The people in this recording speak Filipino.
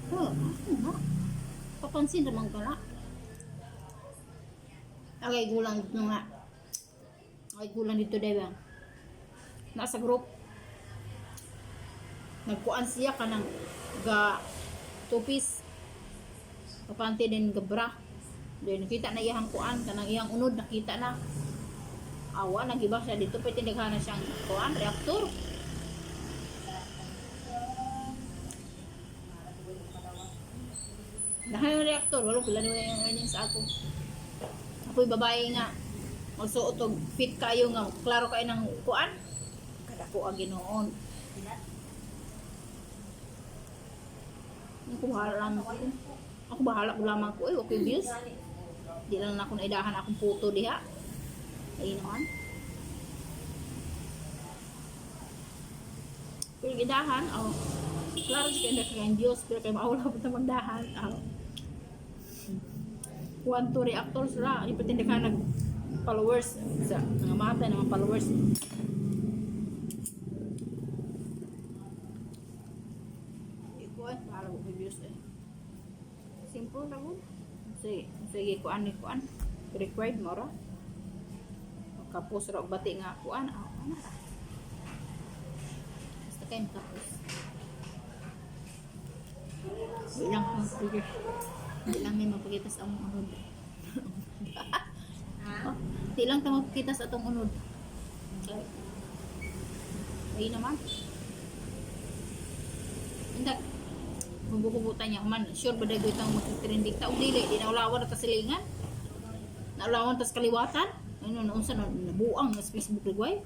Oh, papansin naman ka na. Okay, gulang dito nga. Okay, gulang dito diba? Nasa group. Nagkuan siya ka ng ga 2 piece. Papanti din gabra. Then nakita na iyang kuan kanang iyang unod nakita na. Awa nagiba siya dito pwede tindighan na siyang kuan reactor. Dahil yung reactor wala pala yung earnings sa ako. Ako'y babae nga. Magsuot og fit kayo nga klaro kayo ng kuan. Kada ko ang Ginoon. Ako bahala ko lamang ko okay views. Di lang na ako naidahan akong photo diha. Ayun naman. Pero idahan, klaro siya kaya Diyos, pero kayo maawala po na magdahan. One to reactors la, ipatindig ka nag followers sa mga mata ng mga followers. Ikuan, para ko views eh. Simple na mo. Sige, kuan ni kuan. Required mo ra. Kapos ra og bati nga kuan. Ano ra? Basta kay kapos. Di lang may mapakita sa among unod. Di lang ta mapakita sa atong unod. Okay. Ay naman. Indak magbubutan niya man sure ba dagay tang magtrending ta og dili di naulawan ta silingan naulawan ta sa kaliwatan ano na unsa na nabuang sa Facebook ligway